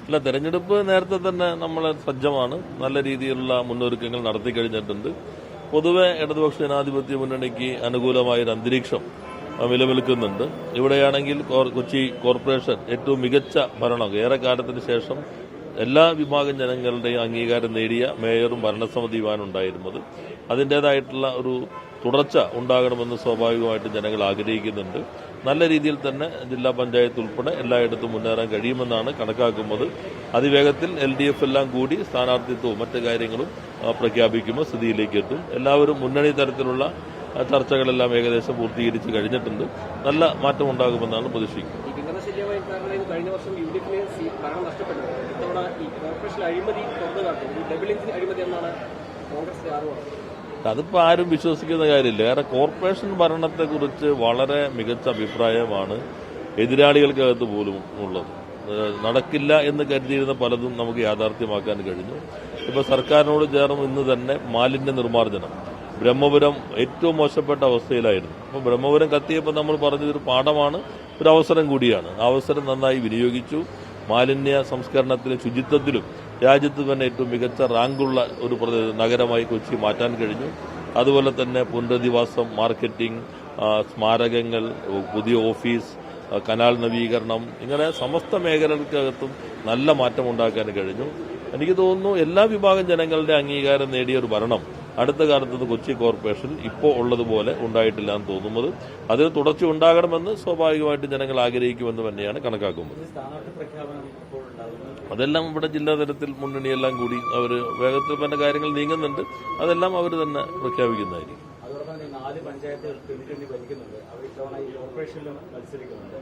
അല്ല, തെരഞ്ഞെടുപ്പ് നേരത്തെ തന്നെ നമ്മൾ സജ്ജമാണ്. നല്ല രീതിയിലുള്ള മുന്നൊരുക്കങ്ങൾ നടത്തി കഴിഞ്ഞിട്ടുണ്ട്. പൊതുവെ ഇടതുപക്ഷ ജനാധിപത്യ മുന്നണിക്ക് അനുകൂലമായൊരു അന്തരീക്ഷം നിലനിൽക്കുന്നുണ്ട്. ഇവിടെയാണെങ്കിൽ കൊച്ചി കോർപ്പറേഷൻ ഏറ്റവും മികച്ച ഭരണം ഏറെക്കാലത്തിന് ശേഷം എല്ലാ വിഭാഗം ജനങ്ങളുടെയും അംഗീകാരം നേടിയ മേയറും ഭരണസമിതിയുമാണ് ഉണ്ടായിരുന്നത്. അതിൻ്റേതായിട്ടുള്ള ഒരു തുടർച്ച ഉണ്ടാകണമെന്ന് സ്വാഭാവികമായിട്ടും ജനങ്ങൾ ആഗ്രഹിക്കുന്നുണ്ട്. നല്ല രീതിയിൽ തന്നെ ജില്ലാ പഞ്ചായത്ത് ഉൾപ്പെടെ എല്ലായിടത്തും മുന്നേറാൻ കഴിയുമെന്നാണ് കണക്കാക്കുന്നത്. അതിവേഗത്തിൽ LDF എല്ലാം കൂടി സ്ഥാനാർത്ഥിത്വവും മറ്റു കാര്യങ്ങളും പ്രഖ്യാപിക്കുമ്പോൾ സ്ഥിതിയിലേക്ക് എത്തും. എല്ലാവരും മുന്നണി തരത്തിലുള്ള ചർച്ചകളെല്ലാം ഏകദേശം പൂർത്തീകരിച്ച് കഴിഞ്ഞിട്ടുണ്ട്. നല്ല മാറ്റം ഉണ്ടാകുമെന്നാണ് പ്രതീക്ഷിക്കുന്നത്. കഴിഞ്ഞ വർഷം UDF-ന് ഭരണം നഷ്ടപ്പെട്ടത് ഇത്തവണ ഈ കോർപ്പറേഷൻ അഴിമതി തുറന്നു കാട്ടും ഡബിൾ എഞ്ചിൻ അഴിമതി എന്നാണ് കോൺഗ്രസിന്റെ ആരോപണം. അതിപ്പോൾ ആരും വിശ്വസിക്കുന്ന കാര്യമില്ല. കാരണം കോർപ്പറേഷൻ ഭരണത്തെക്കുറിച്ച് വളരെ മികച്ച അഭിപ്രായമാണ് എതിരാളികൾക്കകത്ത് പോലും ഉള്ളത്. നടക്കില്ല എന്ന് കരുതിയിരുന്ന പലതും നമുക്ക് യാഥാർത്ഥ്യമാക്കാൻ കഴിഞ്ഞു. ഇപ്പോൾ സർക്കാരിനോട് ചേർന്ന് ഇന്ന് തന്നെ മാലിന്യ നിർമ്മാർജ്ജനം ബ്രഹ്മപുരം ഏറ്റവും മോശപ്പെട്ട അവസ്ഥയിലായിരുന്നു. അപ്പോൾ ബ്രഹ്മപുരം കത്തിയപ്പോൾ നമ്മൾ പറഞ്ഞതൊരു പാഠമാണ്, ഒരു അവസരം കൂടിയാണ്. ആ അവസരം നന്നായി വിനിയോഗിച്ചു. മാലിന്യ സംസ്കരണത്തിലും ശുചിത്വത്തിലും രാജ്യത്ത് തന്നെ ഏറ്റവും മികച്ച റാങ്കുള്ള ഒരു നഗരമായി കൊച്ചി മാറ്റാൻ കഴിഞ്ഞു. അതുപോലെ തന്നെ പുനരധിവാസം, മാർക്കറ്റിംഗ്, സ്മാരകങ്ങൾ, പുതിയ ഓഫീസ്, കനാൽ നവീകരണം, ഇങ്ങനെ സമസ്ത മേഖലകൾക്കകത്തും നല്ല മാറ്റം ഉണ്ടാക്കാൻ കഴിഞ്ഞു. എനിക്ക് തോന്നുന്നു എല്ലാ വിഭാഗം ജനങ്ങളുടെ അംഗീകാരം നേടിയ ഒരു ഭരണം അടുത്ത കാലത്ത് കൊച്ചി കോർപ്പറേഷൻ ഇപ്പോൾ ഉള്ളതുപോലെ ഉണ്ടായിട്ടില്ല എന്ന് തോന്നുന്നത്. അതിന് തുടർച്ച ഉണ്ടാകണമെന്ന് സ്വാഭാവികമായിട്ടും ജനങ്ങൾ ആഗ്രഹിക്കുമെന്ന് തന്നെയാണ് കണക്കാക്കുന്നത്. അതെല്ലാം ഇവിടെ ജില്ലാ തലത്തിൽ മുന്നണിയെല്ലാം കൂടി അവർ വേഗത്തിൽ തന്നെ കാര്യങ്ങൾ നീങ്ങുന്നുണ്ട്. അതെല്ലാം അവർ തന്നെ പ്രഖ്യാപിക്കുന്നതായിരിക്കും. നാല് പഞ്ചായത്തുകൾ ഭരിക്കുന്നുണ്ട്. അവർ ഇത്തവണ ഈ കോർപ്പറേഷനിലും മത്സരിക്കുന്നുണ്ട്.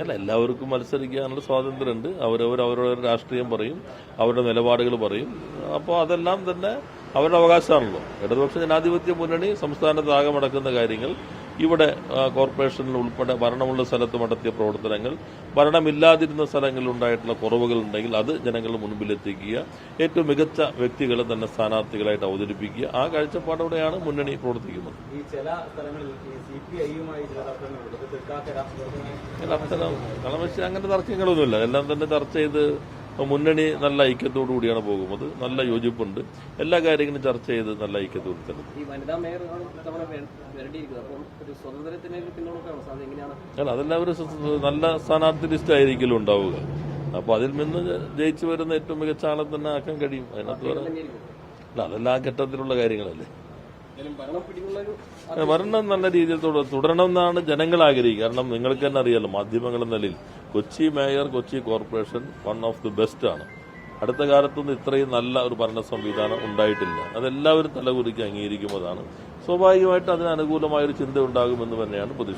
അല്ല, എല്ലാവർക്കും മത്സരിക്കാനുള്ള സ്വാതന്ത്ര്യമുണ്ട്. അവരവരുടെ രാഷ്ട്രീയം പറയും, അവരുടെ നിലപാടുകൾ പറയും. അപ്പോൾ അതെല്ലാം തന്നെ അവരുടെ അവകാശമാണല്ലോ. ഇടതുപക്ഷ ജനാധിപത്യ മുന്നണി സംസ്ഥാനത്താകെ നടക്കുന്ന കാര്യങ്ങൾ, ഇവിടെ കോർപ്പറേഷനിൽ ഉൾപ്പെടെ ഭരണമുള്ള സ്ഥലത്ത് നടത്തിയ പ്രവർത്തനങ്ങൾ, ഭരണമില്ലാതിരുന്ന സ്ഥലങ്ങളിൽ ഉണ്ടായിട്ടുള്ള കുറവുകൾ ഉണ്ടെങ്കിൽ അത് ജനങ്ങളുടെ മുൻപിലെത്തിക്കുക, ഏറ്റവും മികച്ച വ്യക്തികളെ തന്നെ സ്ഥാനാർത്ഥികളായിട്ട് അവതരിപ്പിക്കുക. ആ കാഴ്ചപ്പാടോടെയാണ് മുന്നണി പ്രവർത്തിക്കുന്നത്. അങ്ങനെ തർക്കങ്ങളൊന്നുമില്ല. എല്ലാം തന്നെ ചർച്ച ചെയ്ത് മുന്നണി നല്ല ഐക്യത്തോടു കൂടിയാണ് പോകുന്നത്. നല്ല യോജിപ്പുണ്ട്. എല്ലാ കാര്യങ്ങളും ചർച്ച ചെയ്ത് നല്ല ഐക്യത്തോടെ തന്നെ. അല്ല, അതെല്ലാം ഒരു നല്ല സ്ഥാനാർത്ഥി ലിസ്റ്റ് ആയിരിക്കും ഉണ്ടാവുക. അപ്പോൾ അതിൽ നിന്ന് ജയിച്ചു വരുന്ന ഏറ്റവും മികച്ച ആളെ തന്നെ ആക്കാൻ കഴിയും. അതിനകത്ത് അല്ല, അതെല്ലാം ആ ഘട്ടത്തിലുള്ള കാര്യങ്ങളല്ലേ. ഭരണം നല്ല രീതിയിൽ തുടരണമെന്നാണ് ജനങ്ങൾ ആഗ്രഹിക്കുക. കാരണം നിങ്ങൾക്ക് തന്നെ അറിയാലോ, മാധ്യമങ്ങൾ എന്ന നിലയിൽ Kochi mayor, Kochi corporation one of the best ആണ്. അടുത്ത കാലത്തൊന്നും ഇത്രയും നല്ല ഒരു ഭരണ സംവിധാനം ഉണ്ടായിട്ടില്ല. അതെല്ലാവരും തലകുറിക്ക് അംഗീകരിക്കുന്നതാണ്. സ്വാഭാവികമായിട്ട് അതിന് അനുകൂലമായൊരു ചിന്ത ഉണ്ടാകുമെന്ന് തന്നെയാണ് പ്രതീക്ഷിക്കുന്നത്.